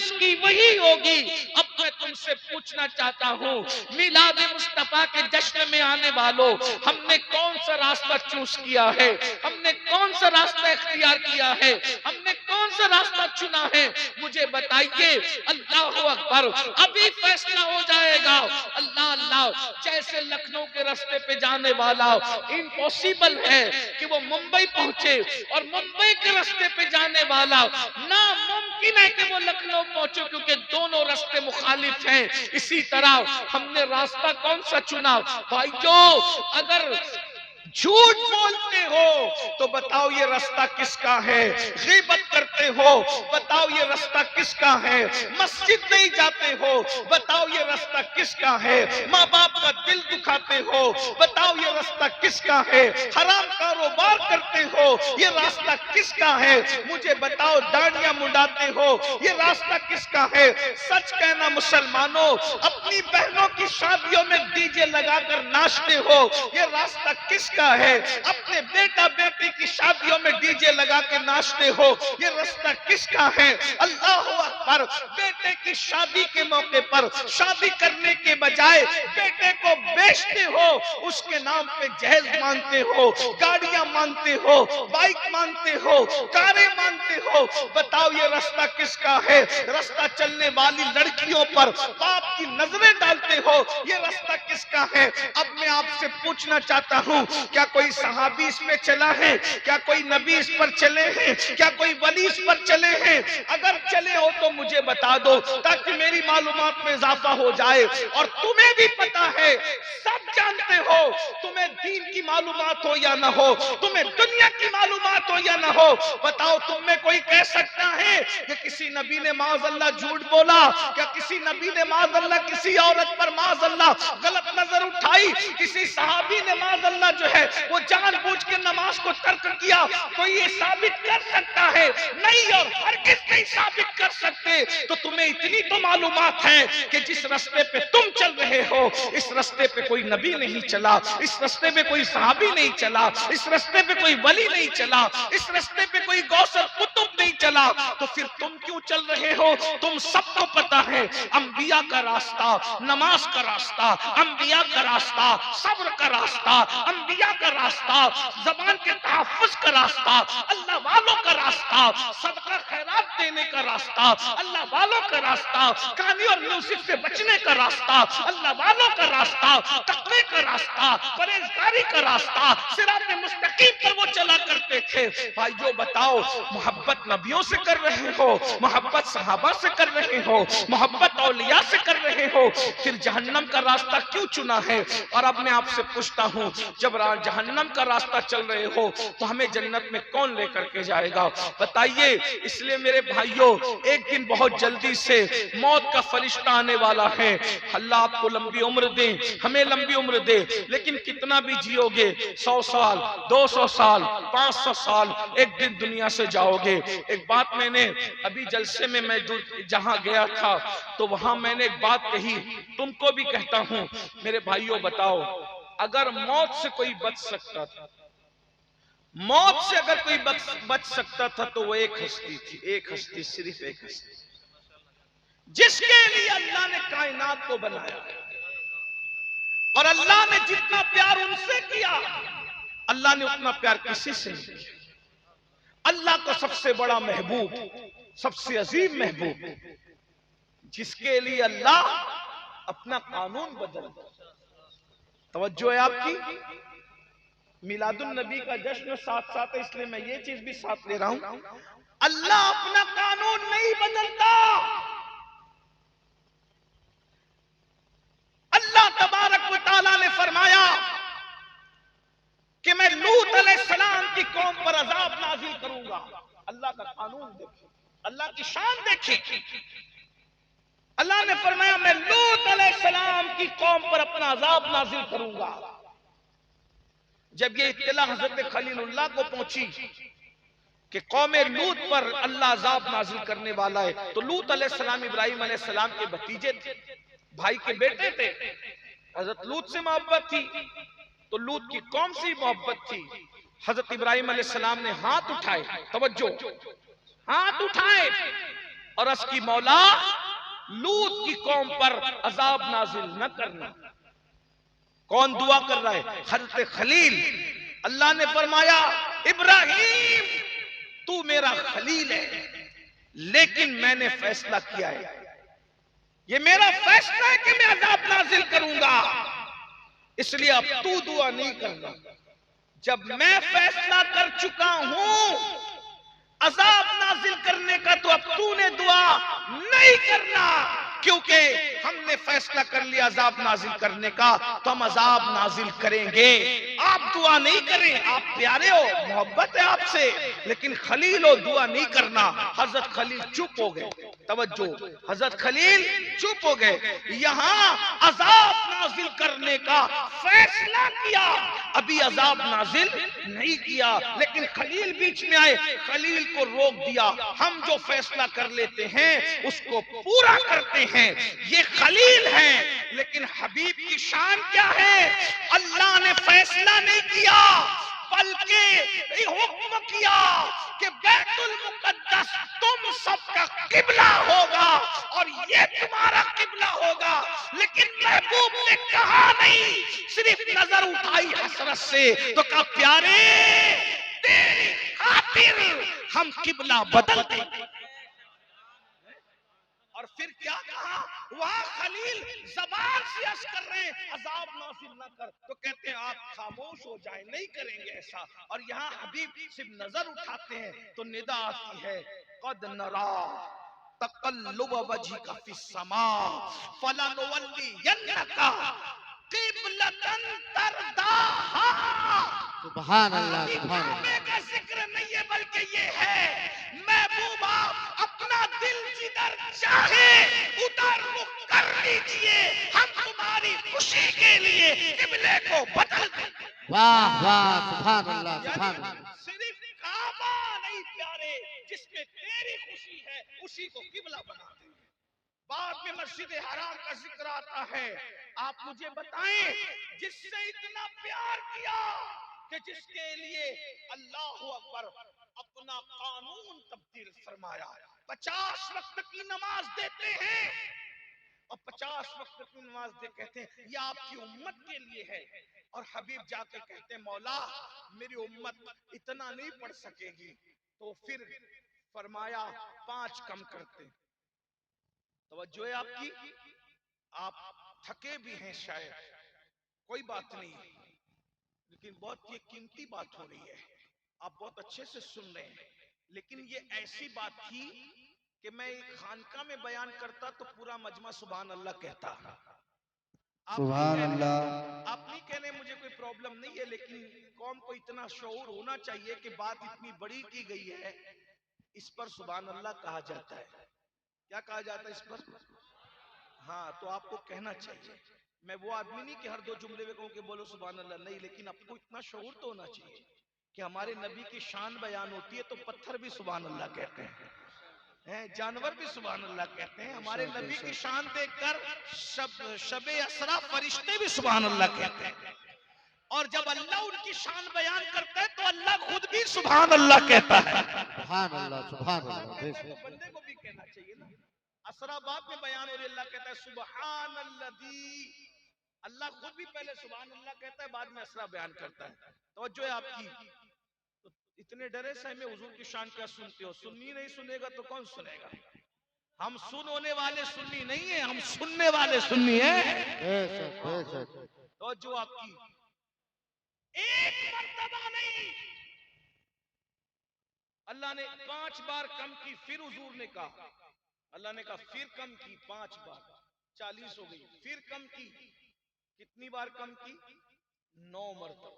उसकी वही होगी। अब मैं तुमसे पूछना चाहता हूँ, मिलाद मुस्तफा के जश्न में आने वालों, हमने कौन सा रास्ता चूज किया है? हमने कौन सा रास्ता इख्तियार किया है? हमने कौन सा रास्ता चुना है? मुझे बताइए। अल्लाह अकबर, अभी फैसला हो जाएगा। अल्लाह अल्लाह, जैसे लखनऊ के रास्ते पे जाने वाला इम्पॉसिबल है कि वो मुंबई पहुंचे, और मुंबई के रास्ते पे जाने वाला नामुमकिन है कि वो लखनऊ पहुंचे, क्योंकि दोनों रास्ते मुखालिफ हैं। इसी तरह हमने रास्ता कौन सा चुना? भाइयों, अगर झूठ बोलते हो तो बताओ ये रास्ता किसका है? गीबत करते हो, बताओ ये रास्ता किसका है? मस्जिद नहीं जाते हो, बताओ ये रास्ता किसका है? माँ बाप का दिल दुखाते हो, बताओ ये रास्ता किसका है? हराम कारोबार करते हो, ये रास्ता किसका है? मुझे बताओ, दाढ़ियां मुंडाते हो, ये रास्ता किसका है? सच कहना मुसलमानों, अपनी बहनों की शादियों में डीजे लगाकर नाचते हो, ये रास्ता किसका है? अपने बेटा बेटी की शादियों में डीजे लगा के नाचते हो, ये रास्ता किसका है? अल्लाह अकबर, बेटे की शादी के मौके पर शादी करने के बजाय बेटे को बेचते हो, उसके नाम पे जहेज मांगते हो, गाड़ियां मांगते हो, बाइक मांगते हो, कारें मांगते हो, बताओ ये रास्ता किसका है? रास्ता चलने वाली लड़कियों पर बाप की नजरें डालते हो, ये रास्ता किसका है? अब मैं आपसे पूछना चाहता हूँ, क्या कोई सहाबी इस पे चला है? क्या कोई नबी इस पर चले हैं? क्या कोई वली इस पर चले हैं? अगर चले हो तो मुझे बता दो, ताकि मेरी मालूमात में इजाफा हो जाए। और तुम्हें भी पता है, सब जानते हो, तुम्हें दीन की मालूमात हो या ना हो, तुम्हें दुनिया की मालूमात हो या ना हो, बताओ तुम में कोई कह सकता है कि किसी नबी ने माज़अल्लाह झूठ बोला? क्या किसी नबी ने माज़अल्लाह किसी औरत पर माज़अल्लाह गलत नजर उठाई? किसी सहाबी ने माज़अल्लाह जो है वो जानबूझ के नमाज को तर्क किया? कोई ये साबित कर सकता है? नहीं, और हरगिज़ नहीं साबित कर सकते। तो तुम्हें इतनी तो मालूमात है कि जिस रास्ते पे तुम चल रहे हो, इस रास्ते पे कोई नबी नहीं चला, इस रास्ते पे कोई सहाबी नहीं चला, इस रास्ते पे कोई वली नहीं चला, इस रास्ते पे कोई गौसर कुतुब नहीं चला, तो फिर तुम क्यों चल रहे हो? तुम सबको पता है, अंबिया का रास्ता, नमाज का रास्ता, अंबिया का रास्ता, सब्र का रास्ता, अंबिया का रास्ता, ज़बान के तहफ़्फ़ुज़ का रास्ता, अल्लाह वालों का रास्ता, सदका खैरात देने का रास्ता, अल्लाह वालों का रास्ता, कहानी और म्यूजिक से बचने का रास्ता, अल्लाह वालों का रास्ता, तक़वे का रास्ता, परहेज़गारी का रास्ता, सिरात मुस्तकीम पर वो चला करते थे। भाइयों बताओ, मोहब्बत नबियों से कर रहे हो, मोहब्बत सहाबा से कर रहे हो, मोहब्बत औलिया से कर रहे हो, फिर जहन्नम का रास्ता क्यों चुना है? और अब मैं आपसे पूछता हूँ, जब जहन्नम का रास्ता चल रहे हो तो हमें जन्नत में कौन लेकर के जाएगा? बताइए। इसलिए मेरे भाइयों, एक दिन बहुत जल्दी से मौत का फरिश्ता आने वाला है। अल्लाह आपको लंबी उम्र दे, हमें लंबी उम्र दे, लेकिन कितना भी जियोगे, 100 साल, 200 साल, 500 साल, एक दिन दुनिया से जाओगे। एक बात मैंने अभी जलसे में मैं जहां गया था, तो वहां मैंने एक बात कही, तुमको भी कहता हूं। मेरे भाइयों बताओ, अगर मौत से कोई बच सकता था, मौत से अगर कोई बच सकता था, तो वो एक हस्ती थी, एक हस्ती, सिर्फ एक हस्ती, जिसके लिए अल्लाह ने कायनात को बनाया। और अल्लाह ने जितना प्यार उनसे किया, अल्लाह ने उतना प्यार किसी से नहीं किया। अल्लाह का सबसे बड़ा महबूब, सबसे अजीम महबूब, जिसके लिए अल्लाह अपना कानून बदल दिया। तवज्जो है आपकी? मिलादुन नबी का जश्न साथ साथ है, इसलिए मैं ये चीज भी साथ ले रहा हूं, अल्लाह अपना कानून नहीं बदलता। अल्लाह तबारक व तआला ने फरमाया कि मैं लूत अलैहिस्सलाम की कौम पर अजाब नाजिल करूंगा। अल्लाह का कानून देखें, अल्लाह की शान देखें। अल्लाह ने फरमाया, मैं लूत अलैहिस्सलाम की कौम पर अपना अजाब नाजिल करूंगा। जब ये इत्तला हजरत खलीलुल्लाह को पहुंची कि कौम लूत पर अल्लाह अजाब नाजिल करने वाला है, तो लूत अलैहिस्सलाम इब्राहिम अलैहिस्सलाम के भतीजे थे, भाई के बेटे थे। हजरत लूत से मोहब्बत थी, तो लूत की कौम से मोहब्बत थी। हजरत इब्राहिम अलैहिस्सलाम ने हाथ उठाए, तवज्जो, हाथ उठाए और अर्ज की मौला लूत की कौम पर अजाब नाजिल न करना। कौन दुआ कर रहा है? हजरत खलील। अल्लाह ने फरमाया इब्राहिम तू मेरा खलील है, लेकिन मैंने फैसला किया है, ये मेरा फैसला है कि मैं अजाब नाजिल करूंगा, इसलिए अब तू दुआ नहीं करना। जब मैं फैसला कर चुका हूं अजाब नाजिल करने का, तो अब तूने दुआ नहीं करना, क्योंकि हमने फैसला कर लिया अजाब नाजिल करने का, तो हम अजाब नाजिल करेंगे। आप दुआ नहीं करें, आप प्यारे हो, मोहब्बत है आपसे, लेकिन खलील हो दुआ नहीं करना। हजरत खलील चुप हो गए। तवज्जो, हजरत खलील चुप हो गए। यहां अजाब नाजिल करने का फैसला किया, अभी अजाब नाजिल नहीं किया, लेकिन खलील बीच में आए, खलील को रोक दिया। हम जो फैसला कर लेते हैं उसको पूरा करते हैं, ये खलील है। लेकिन हबीब की शान क्या है? अल्लाह ने फैसला नहीं किया, बल्कि हुक्म किया कि बैतुल मुकद्दस तुम सबका किबला होगा और ये तुम्हारा किबला होगा। लेकिन महबूब ने कहा नहीं, सिर्फ नजर उठाई हसरत से, तो कहा प्यारे तेरी खातिर हम किबला बदल देंगे। और फिर क्या कहा? वहां खलील जबान से अर्ज कर रहे हैं अजाब नासिल न कर, तो कहते हैं आप खामोश हो जाएं, नहीं करेंगे ऐसा। और यहाँ हबीब सिर्फ नजर उठाते हैं तो निदा आती है कद नरा तक़ल्लुब वजहिका फिस समा फलनुवल्लियन्नका क़िबलतन तरदाहा। सुभान अल्लाह, सुभान अल्लाह। का जिक्र नहीं है, बल्कि ये है महबूबा अपना दिल जिधर चाहे उधर रुख कर लीजिए, हम तुम्हारी खुशी के लिए किबले को बदल देंगे। वाह वाह, सुभान अल्लाह, सुभान अल्लाह। सिर्फ काबा नहीं प्यारे, जिसमें तेरी खुशी है उसी को किबला बना देंगे। बाद में मस्जिद हराम का जिक्र आता है। आप मुझे बताएं जिससे इतना प्यार किया कि जिसके लिए अल्लाह अकबर अपना कानून तब्दील फरमाया। 50 वक्त की नमाज देते हैं और 50 वक्त की नमाज दे कहते हैं ये आपकी उम्मत के लिए है। और हबीब जाके कहते हैं मौला मेरी उम्मत इतना नहीं पढ़ सकेगी, तो फिर फरमाया 5 कम करते। तवज्जो है आपकी, आप थके भी हैं शायद, कोई बात नहीं, लेकिन बहुत ये कीमती बात हो रही है, आप बहुत अच्छे से सुन रहे हैं। लेकिन ये ऐसी बात थी कि मैं एक खानका में बयान करता तो पूरा मजमा सुभान अल्लाह कहता। सुभान अल्लाह। आप नहीं कह रहे, मुझे कोई प्रॉब्लम नहीं है, लेकिन कौम को इतना शऊर होना चाहिए कि बात इतनी बड़ी की गई है, इस पर सुभान अल्लाह कहा जाता है। क्या कहा जाता है इस पर? हाँ, तो आपको कहना चाहिए। मैं वो आदमी नहीं कि हर 2 जुमले में कहूं कि बोलो सुभान अल्लाह, नहीं, लेकिन आपको इतना शऊर तो होना चाहिए कि हमारे नबी की शान बयान होती है तो पत्थर भी सुभान अल्लाह कहते हैं, जानवर भी सुभान अल्लाह कहते हैं। हमारे नबी की शान देखकर शबे असरा फरिश्ते भी सुभान अल्लाह कहते हैं। और जब अल्लाह उनकी शान बयान करता है तो अल्लाह खुद भी सुभान अल्लाह कहता है। सुभान अल्लाह, सुभान अल्लाह। बंदे को भी कहना चाहिए ना। असरा बाप में बयान और अल्लाह कहता है सुभान अल्लाह। अल्लाह खुद भी पहले सुभान अल्लाह कहता है, बाद में असरा बयान करता है। तो जो है आपकी, तो इतने डरे से में हुजूर की शान क्या सुनते हो? सुन्नी नहीं सुनेगा तो कौन सुनेगा? हम सुन होने वाले सुन्नी नहीं है, हम सुनने वाले सुन्नी है। तो जो आपकी एक मर्तबा नहीं, अल्लाह ने 5 बार कम की, फिर हुजूर ने कहा, अल्लाह ने कहा फिर कम की 5 बार, 40 हो गई। फिर कम की, कितनी बार कम की? 9 मर्तबा,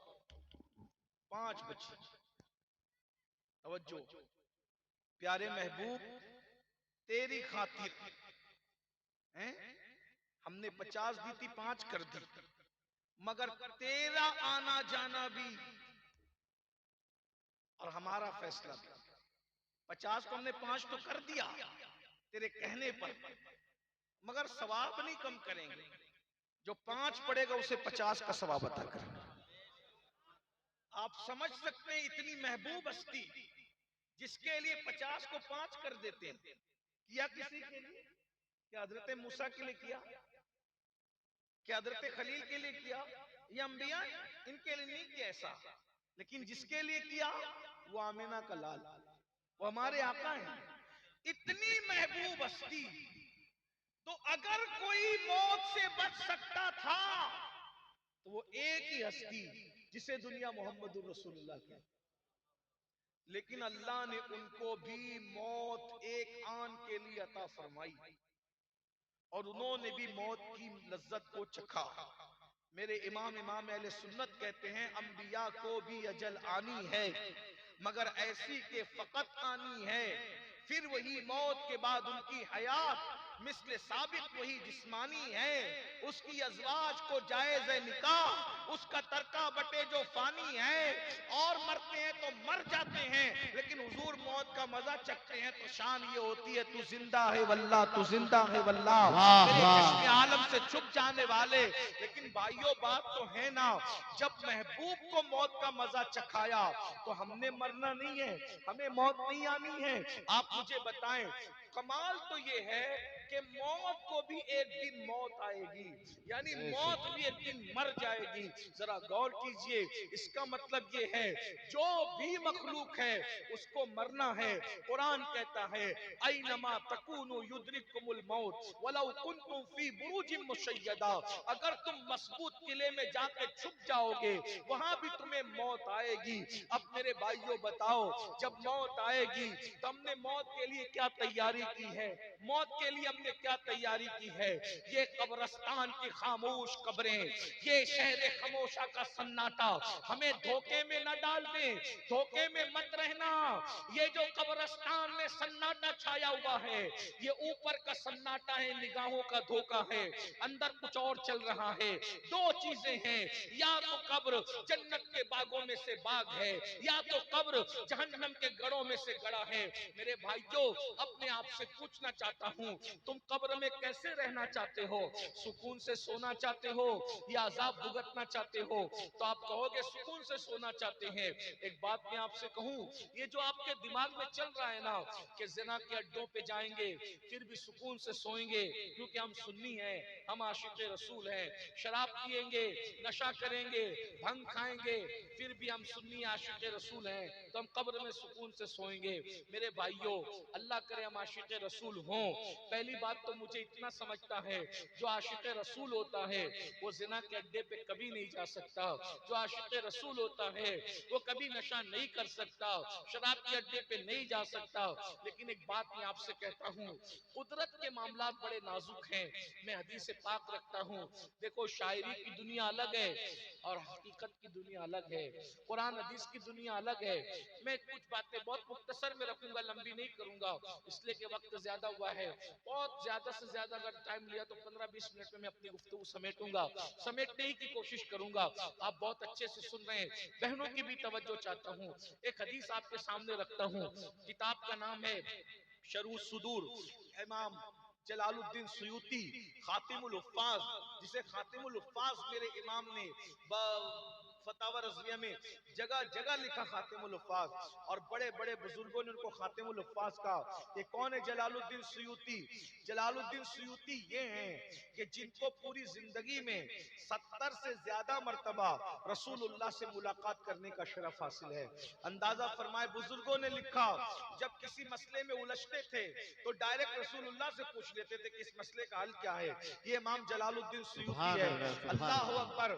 5 बचे। तवज्जो, प्यारे महबूब तेरी खातिर हैं हमने 50 दी थी, 5 कर दी, मगर तेरा आना जाना भी और हमारा फैसला भी। 50 को हमने 5 तो कर दिया तेरे कहने पर, मगर सवाब नहीं कम करेंगे। जो 5 पड़ेगा उसे 50 का सवाब अता करेंगे। आप समझ सकते हैं इतनी महबूब हस्ती जिसके लिए 50 को 5 कर देते हैं, किया किसी के लिए? क्या हजरत मूसा के लिए किया? क्या हजरत खलील के लिए किया? ये अंबिया इनके लिए नहीं किया ऐसा, लेकिन जिसके लिए किया वो आमिना का लाल, वो हमारे आका हैं। इतनी महबूब हस्ती, तो अगर कोई मौत से बच सकता था तो वो एक ही हस्ती जिसे दुनिया मोहम्मद रसूलुल्लाह कहती, लेकिन अल्लाह ने उनको भी मौत एक आन के लिए अता फरमाई और उन्होंने भी मौत की लज्जत को चखा। मेरे इमाम अहले सुन्नत कहते हैं अंबिया को भी अजल आनी है, मगर ऐसी के फकत आनी है, फिर वही मौत के बाद उनकी हयात मिस्ल साबिक वही जिस्मानी है। उसकी अजवाज को जायज निकाह, उसका तरका बटे जो फानी है। और मरते हैं तो मर जाते हैं, लेकिन हुजूर मौत का मजा चखते हैं तो शान ये होती है, तू जिंदा है वल्लाह, तू जिंदा है वल्लाह, मेरे चश्मे आलम से छुप जाने वाले। लेकिन भाइयों बात तो है ना, जब महबूब को मौत का मजा चखाया तो हमने मरना नहीं है, हमें मौत नहीं आनी है। आप मुझे बताएं, कमाल तो ये है कि मौत को भी एक दिन मौत आएगी, यानी मौत भी एक दिन मर जाएगी। जरा गौर कीजिए, इसका मतलब ये है जो भी मखलूक है उसको मरना है। कुरान कहता है ऐनमा तकूनु युद्रिकुमुल मौत वलौ कुंतुम फी बुरूजिम मुशय्यदा, अगर तुम मजबूत किले में जाके छुप जाओगे वहां भी तुम्हें मौत आएगी। अब मेरे भाइयों बताओ, जब मौत आएगी तो हमने मौत के लिए क्या तैयारी की है? मौत के लिए हमने क्या तैयारी की है? ये कब्रिस्तान की खामोश कब्रें, ये शहर खामोशा का सन्नाटा हमें धोखे में न डाल दे, धोखे में मत रहना। ये जो कब्रिस्तान में सन्नाटा छाया हुआ है, ये ऊपर का सन्नाटा है, निगाहों का धोखा है, अंदर कुछ और चल रहा है। दो चीजें हैं, या तो कब्र जन्नत के बागों में से बाग है, या तो कब्र जहन्नम के गढ़ों में से गड़ा है। मेरे भाइयों, अपने आप से पूछना चाहता हूँ, तुम कब्र में कैसे रहना चाहते हो? सुकून से सोना चाहते हो या अजाब भुगतना चाहते हो? तो आप कहोगे सुकून से सोना चाहते हैं। एक बात मैं आपसे कहूँ, ये जो आपके दिमाग में चल रहा है ना कि जिना के अड्डों पे जाएंगे फिर भी सुकून से सोएंगे क्योंकि हम सुन्नी हैं, हम आशिक़े रसूल हैं, शराब पिएंगे, नशा करेंगे, भंग खाएंगे, फिर भी हम सुन्नी आशिक़े रसूल हैं, तो हम कब्र में सुकून से सोएंगे। मेरे भाइयों, अल्लाह करे हम आशिक़े रसूल हों। पहली बात तो मुझे इतना समझता है, जो आशिक़े रसूल होता है वो जिना के अड्डे पे कभी नहीं जा सकता। जो आशिक़े रसूल होता है वो कभी नशा नहीं कर सकता, शराब के अड्डे पे नहीं जा सकता। लेकिन एक बात मैं आपसे कहता हूँ, कुदरत के मामलात बड़े नाजुक हैं। मैं हदीस पाक रखता हूँ। देखो, शायरी की दुनिया अलग है और हकीकत की दुनिया अलग है, कुरान हदीस की दुनिया अलग है। मैं कुछ बातें बहुत मुख्तसर में रखूंगा, लंबी नहीं करूंगा इसलिए कि वक्त ज्यादा हुआ है। बहुत ज्यादा से ज्यादा अगर टाइम लिया तो 15-20 मिनट में मैं अपनी गुफ्तगू समेटूंगा, समेटने ही की कोशिश करूंगा। आप बहुत अच्छे से सुन रहे हैं, बहनों की भी तवज्जो चाहता हूँ। एक हदीस आपके सामने रखता हूँ, किताब का नाम है शरह सुदूर, इमाम जलालुद्दीन सुयूती खातिमुल हुफ्फाज, जिसे खातिमुल हुफ्फाज मेरे इमाम ने फतावा रज़विया में जगह जगह लिखा खातिमुल हुफ्फाज, और बड़े बड़े बुजुर्गों ने उनको खातिमुल हुफ्फाज कहा। ये कौन है? जलालुद्दीन सुयूती। जलालुद्दीन सुयूती ये हैं कि जिनको पूरी जिंदगी में 70 से ज्यादा मर्तबा रसूलुल्लाह से मुलाकात करने का शरफ हासिल है। अंदाजा फरमाए, बुजुर्गों ने लिखा, जब किसी मसले में उलझते थे तो डायरेक्ट रसूलुल्लाह से पूछ लेते थे कि इस मसले का हल क्या है। ये इमाम जलालुद्दीन सुयूती है। अल्लाह अकबर।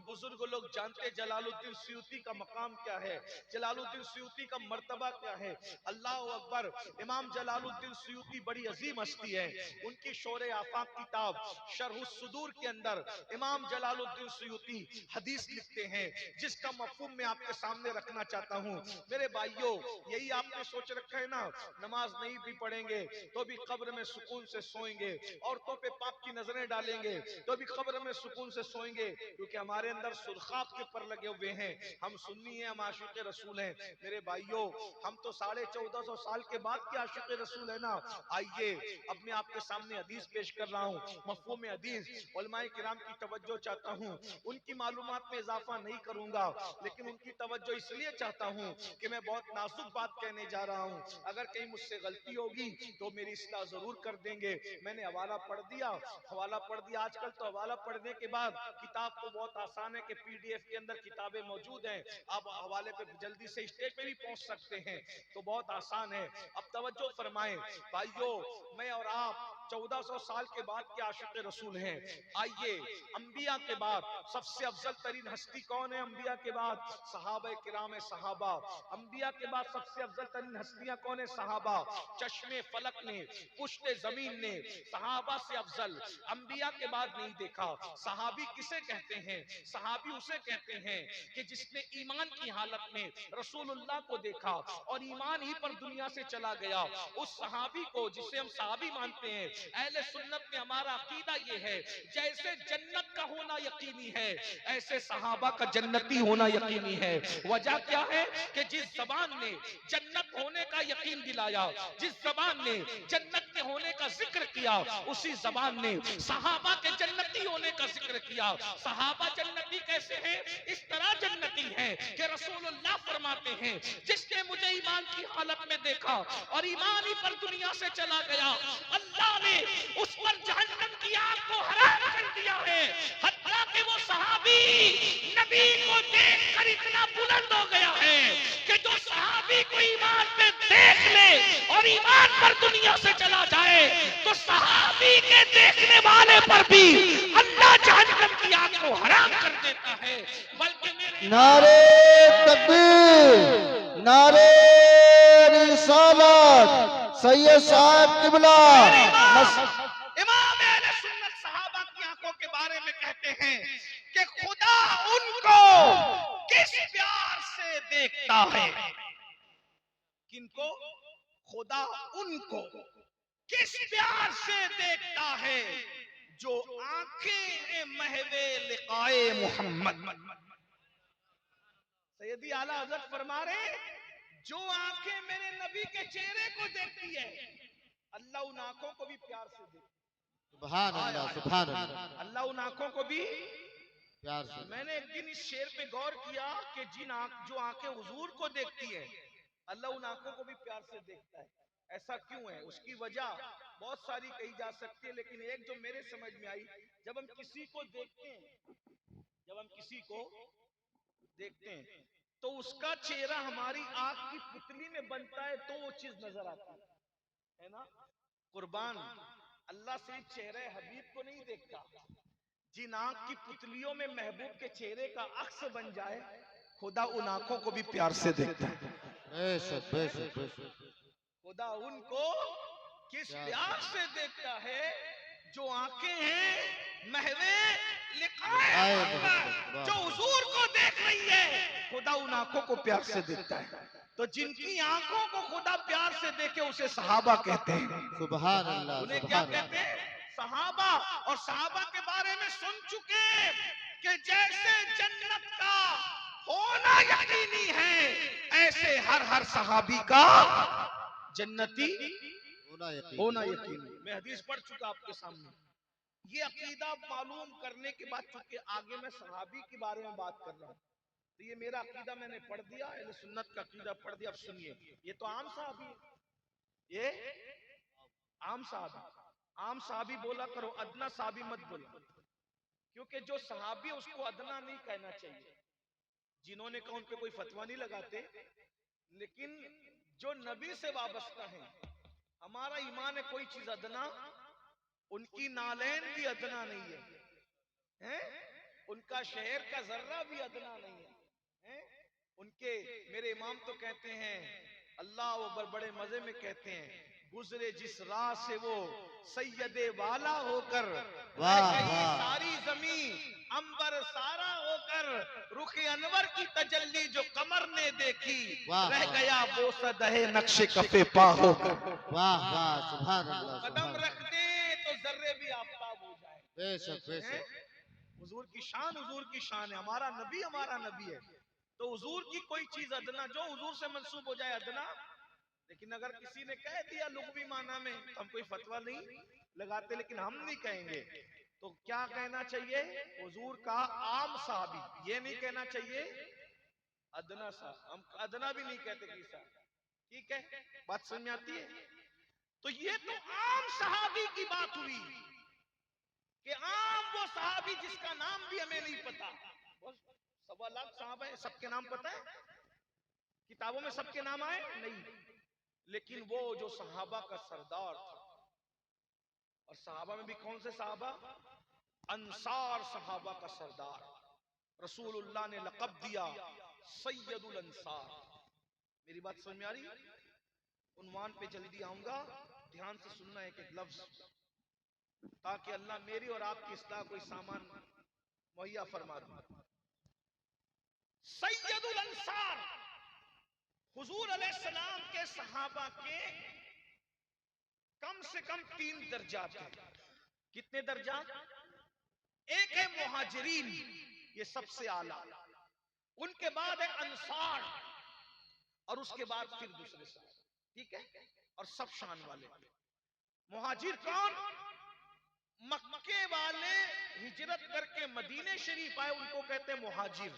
बुजुर्ग लोग जानते जलालुद्दीन सुयूती का मकाम क्या है, जलालुद्दीन सुयूती का मर्तबा क्या है। अल्लाह अकबर। इमाम जलालुद्दीन सुयूती बड़ी अजीम हस्ती है। उनकी शोरे आफाक किताब शरह सुदूर के अंदर इमाम जलालुद्दीन सुयूती हदीस लिखते हैं, जिसका मफहूम मैं आपके सामने रखना चाहता हूँ। मेरे भाइयों, यही आपने सोच रखा है ना, नमाज नहीं भी पढ़ेंगे तो भी कब्र में सुकून से सोएंगे, औरतों पे पाप की नजरें डालेंगे तो भी कब्र में सुकून से सोएंगे, क्योंकि हमारे अंदर सुरखाब के पर लगे हुए हैं। हम सुन्नी हैं, हम आशिक रसूल हैं। मेरे भाइयों, हम तो 1450 साल के बाद के आशिक रसूल है ना। आइए अब मैं आपके सामने हदीस पेश कर रहा हूँ, मफ़हूम हदीस। उलमाए किराम की तवज्जो चाहता हूँ, उनकी मालूमात में इजाफा नहीं करूंगा, लेकिन उनकी तवज्जो इसलिए चाहता हूँ कि मैं बहुत नाजुक बात कहने जा रहा हूँ। अगर कहीं मुझसे गलती होगी तो मेरी इस्लाह जरूर कर देंगे। मैंने हवाला पढ़ दिया, हवाला पढ़ दिया। आजकल तो हवाला पढ़ने के बाद किताब तो बहुत आसान है कि पीडीएफ के अंदर किताबें मौजूद हैं, आप हवाले पे जल्दी से स्टेज पे भी पहुंच सकते हैं, तो बहुत आसान है। अब तवज्जो फरमाएं भाइयों, मैं और आप 1400 साल के बाद के आशिक रसूल हैं। आइए, अंबिया के बाद सबसे अफजल तरीन हस्ती कौन है? अंबिया के बाद सहाबा किराम है, सहाबा। अंबिया के बाद सबसे अफजल तरीन हस्तियां कौन है? सहाबा। चश्मे फलक ने, पुश्ते जमीन ने सहाबा से अफजल अंबिया के बाद नहीं देखा। सहाबी किसे कहते हैं? सहाबी उसे कहते हैं कि जिसने ईमान की हालत में रसूलुल्लाह को देखा और ईमान ही पर दुनिया से चला गया, उस सहाबी को, जिसे हम सहाबी मानते हैं, अहले सुन्नत में हमारा अकीदा ये है, जैसे जन्नत का होना यकीनी है, ऐसे सहाबा का जन्नती होना यकीनी है। वजह क्या है कि जिस जबान ने जन्नत होने का यकीन दिलाया, जिस जबान ने जन्नत के होने का जिक्र किया, उसी जबान ने सहाबा के जन्नती होने का जिक्र किया। सहाबा जन्नती कैसे हैं? इस तरह जन्नती हैं कि रसूलुल्लाह फरमाते हैं, जिसने मुझे ईमान की हालत में देखा और ईमान ही पर दुनिया से चला गया, अल्लाह ने उस पर जहन्नम की आग को हराम कर दिया है। हत्ता कि वो सहाबी नबी को देखकर इतना बुलंद हो गया है कि जो सहाबी को ईमान पे देख ले और ईमान पर दुनिया से चला जाए, तो सहाबी के देखने वाले पर भी अल्लाह जहन्नम की आग को हराम कर देता है। बल्कि मेरे नारे तकबीर, नारे रिसालत, सैयद साहब किबला। इमाम अहले सुन्नत सहाबा की आंखों के बारे में कहते हैं कि खुदा उनको किस प्यार से देखता है। किनको? खुदा उनको किस प्यार से देखता है जो आंखें महवे लिकाए मोहम्मद। सैयदी आला हजरत फरमा रहे, जो आंखें मेरे नबी के चेहरे को देखती है, अल्लाह उन आंखों को भी प्यार से देखता है। सुभान अल्लाह, सुभान अल्लाह, अल्लाह उन आंखों को भी प्यार से। मैंने एक दिन इस शेर पे गौर किया कि जो आंखें हुजूर को देखती है, अल्लाह उन आंखों को भी प्यार से देखता है। ऐसा क्यों है? उसकी वजह बहुत सारी कही जा सकती है, लेकिन एक जो मेरे समझ में आई, जब हम किसी को देखते हैं, जब हम किसी को देखते हैं तो उसका चेहरा हमारी आंख की पुतली में बनता है, तो वो चीज नजर आती है ना। कुर्बान, अल्लाह सिर्फ चेहरे हबीब को नहीं देखता, जिन आंख की पुतलियों में महबूब के चेहरे का अक्स बन जाए, खुदा उन आंखों को भी प्यार से देखता है। बेशक बेशक बेशक। खुदा उनको किस प्यार से देखता है जो आंखें हैं महवे लिकाए मोहम्मद, जो हुजूर को देख रही है, खुदा उन आंखों को प्यार से देखता है। तो जिनकी आंखों को खुदा प्यार से देखे उसे सहाबा कहते हैं। सुभान अल्लाह, उन्हें क्या सुभान कहते अल्लाह। हैं? सहाबा। और सहाबा के बारे में सुन चुके कि जैसे जन्नत का होना यकीनी है, ऐसे हर सहाबी का जन्नती होना यकीनी। मैं हदीस पढ़ चुका आपके सामने। ये अकीदा मालूम करने के बाद, चूंकि आगे मैं सहाबी के बारे में बात कर रहा हूँ, तो ये मेरा अकीदा मैंने पढ़ दिया, अहले सुन्नत का अकीदा पढ़ दिया। अब सुनिए, ये तो आम साहबी है, ये आम साहबी। आम साहबी बोला करो, अदना साहबी मत बोला, क्योंकि जो सहाबी उसको अदना नहीं कहना चाहिए। जिन्होंने कहा उन पे कोई फतवा नहीं लगाते, लेकिन जो नबी से वाबस्ता है, हमारा ईमान है, कोई चीज अदना, उनकी नालैन भी अदना नहीं है, हैं? उनका शहर का जर्रा भी अदना नहीं है, हैं? उनके मेरे इमाम तो कहते हैं, अल्लाह वो बड़े मजे में कहते हैं, गुजरे जिस राह से वो सैयदे वाला होकर, सारी जमीन अंबर सारा होकर, रुख अनवर की तजल्ली जो कमर ने देखी, रह गया वो सदहे नक्शे कफे पा होकर। वाह वाह, सुभान अल्लाह, कदम सुभान रख दे तो जर्रे भी आफताब हो जाए। बेशक बेशक। हुजूर की शान है, हमारा नबी है। तो हुजूर की कोई चीज अदना, जो हुजूर से मंसूब हो जाए अदना। लेकिन अगर किसी ने कह दिया लुग़वी माना में, तो हम कोई फतवा नहीं लगाते, लेकिन हम नहीं कहेंगे। तो क्या कहना चाहिए? हुजूर का आम साहबी, ये नहीं कहना चाहिए अदना सा। हम अदना भी नहीं कहते किसा। ठीक है, बात समझ में आती है? तो ये तो आम सहाबी की बात हुई कि आम वो सहाबी जिसका नाम भी हमें नहीं पता। 1.25 लाख साहब है, सबके नाम पता है? किताबों में सबके नाम आए नहीं, लेकिन वो जो सहाबा का सरदार था, और सहाबा में भी कौन से सहाबा? अंसार सहाबा का सरदार। रसूलुल्लाह ने लक़ब दिया सैयदुल अंसार। मेरी बात समझ में आ रही? उन्वान पे जल्दी आऊंगा, ध्यान से सुनना एक एक लफ्ज, ताकि अल्लाह मेरी और आपकी इस्लाह कोई सामान मुहैया फरमा दे। सैयदुल अंसार, हुजूर अलैहिस्सलाम के सहाबा के कम से कम 3 दर्जात हैं। कितने दर्जात? एक है मुहाजिरीन, ये सबसे आला, उनके बाद है अंसार, और उसके बाद फिर दूसरे साहब। ठीक है, और सब शान वाले। मुहाजिर कौन? मक्के वाले हिजरत करके मदीने शरीफ आए, उनको कहते हैं मुहाजिर।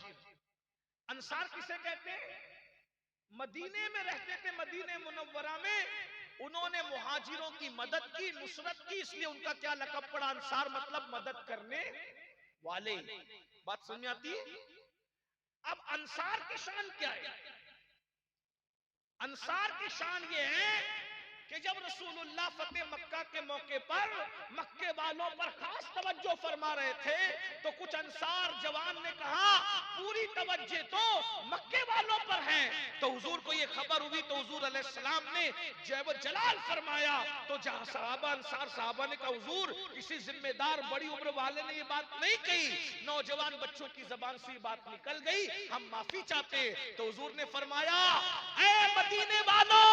अंसार किसे कहते हैं? मदीने में रहते थे, मदीने मुनव्वरा में, उन्होंने मुहाजिरों की मदद की, नुसरत की, इसलिए उनका क्या लक़ब पड़ा? अंसार, मतलब मदद करने वाले। बात समझ में आती है? अब अंसार की शान क्या है? अंसार की शान ये है कि जब रसूलुल्लाह फतेह मक्का के मौके पर मक्के वालों पर खास तवज्जो फरमा रहे थे, तो कुछ अंसार जवान ने कहा पूरी तवज्जो तो मक्के वालों पर है। तो हुजूर को ये खबर हुई, तो हुजूर अलैहिस्सलाम ने जब जलाल फरमाया, तो जहां सहाबा अंसार सहाबा ने कहा हुजूर किसी जिम्मेदार बड़ी उम्र वाले ने ये बात नहीं कही, नौजवान बच्चों की जबान से ये बात निकल गई, हम माफी चाहते। तो हुजूर ने फरमाया ऐ मदीने वालों,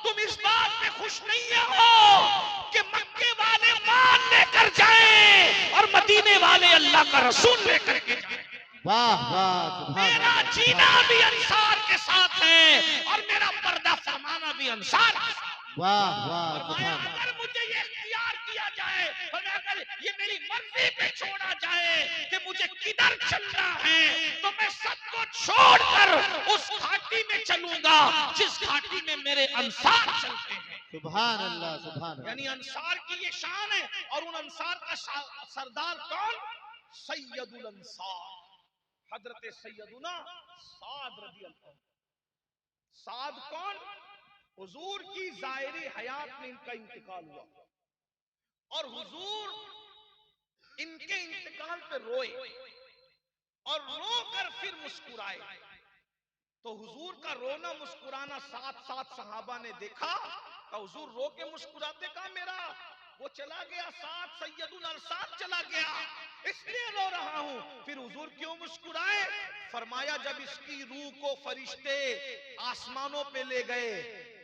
तुम इस बात पे खुश नहीं हो कि मक्के वाले माल लेकर जाएं और मदीने वाले अल्लाह का रसूल लेकर के जाएं। वाह वाह, मेरा जीना भी अंसार के साथ है और मेरा पर्दा फरमाना भी अंसार के साथ। वाह वाह, फरमाया अगर मुझे ये इख्तियार किया जाए, अगर ये मेरी मर्जी पे छोड़ा जाए कि मुझे किधर चलना है, तो मैं सबको छोड़कर उस घाटी में चलूंगा जिस घाटी में मेरे अंसार चलते हैं। सुभान अल्लाह, सुभान अल्लाह। यानी अंसार की ये शान है। और उन अंसार का सरदार कौन? सैयदुल अंसार, हजरत सैयदुना साद रज़ी अल्लाह। साद कौन? हुजूर की ज़ाहिरी हयात में इनका इंतकाल हुआ, और हुजूर इनके इंतकाल पे रोए और रोकर फिर मुस्कुराए। तो हुजूर का रोना मुस्कुराना साथ साथ सहाबा ने देखा। तो हुजूर रो के मुस्कुराते, कहा मेरा वो चला गया साथ, सैयदुल अंसार चला गया, इसलिए रो रहा हूं। फिर हुजूर क्यों मुस्कुराए? फरमाया जब इसकी रूह को फरिश्ते आसमानों पे ले गए,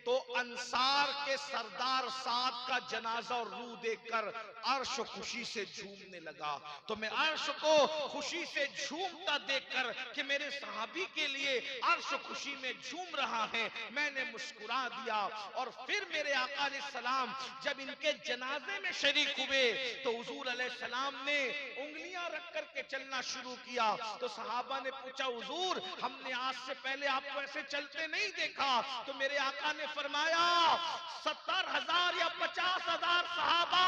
तो अंसार के सरदार साद का जनाजा और रूह देखकर अर्श खुशी से झूमने लगा। तो मैं अर्श को खुशी से झूमता देखकर कि मेरे सहाबी के लिए अर्श खुशी में झूम रहा है, मैंने मुस्कुरा दिया। और फिर मेरे आका अलैहिस्सलाम जब इनके जनाजे में शरीक हुए, तो हुजूर अलैहिस्सलाम ने उंगलियां रख करके चलना शुरू किया। तो सहाबा ने पूछा हुजूर हमने आज से पहले आपको ऐसे चलते नहीं देखा। तो मेरे आका ने फरमाया 70,000 या 50,000 सहाबा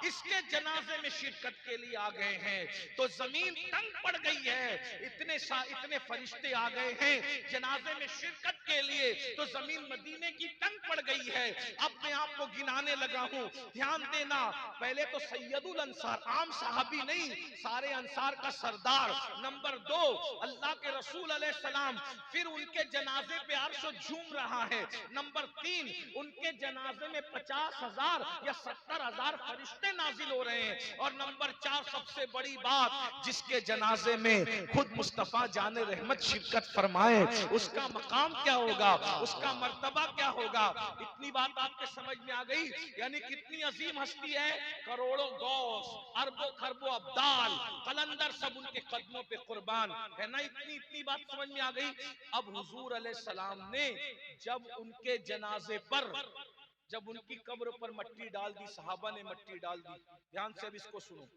इसके जनाजे में शिरकत के लिए आ गए हैं। तो जमीन तंग पड़ गई है, इतने फरिश्ते आ गए हैं जनाजे में शिरकत के लिए, तो जमीन मदीने की तंग पड़ गई है। अब मैं आपको गिनाने लगा हूं, ध्यान देना। पहले तो सैयदुल अंसार, आम सहाबी नहीं, सारे अंसार का सरदार। नंबर 2 अल्लाह के रसूल अलैहिस्सलाम, फिर उनके जनाजे पे अर्श झूम रहा है। नंबर 3 उनके जनाजे में 50,000 या 70,000 फरिश्ते नाजिल हो रहे हैं। और नंबर 4 सबसे बड़ी बात, जिसके जनाजे में खुद मुस्तफा जाने रहमत शिरकत फरमाए, उसका मकाम क्या होगा, उसका मर्तबा क्या होगा। इतनी बात आपके समझ में आ गई? यानी कितनी अजीम हस्ती है, करोड़ों गौस, अरबों खरबों अब्दाल, कलंदर सब उनके कदमों पे कुर्बान है ना। इतनी बात समझ में आ गई। अब हुजूर अलैहिस्सलाम ने जब उनके जनाजे पर, जब उनकी कब्र पर मट्टी डाल दी, सहाबा ने मट्टी डाल दी, ध्यान से अब इसको सुनो,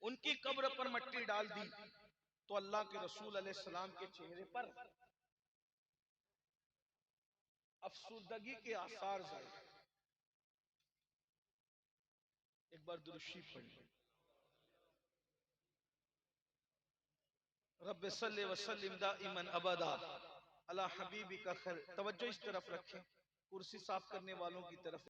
उनकी कब्र पर मट्टी डाल दी तो अल्लाह के रसूल अलैहिस्सलाम के चेहरे पर अफसुर्दगी के आसार जाए। एक बार दुरूशी पढ़िए, रब्बे सल्ले व सल्लिम दाइमन अबदा अला हबीबिका खैर। तवज्जो इस तरफ रखें, कुर्सी साफ करने वालों की तरफ।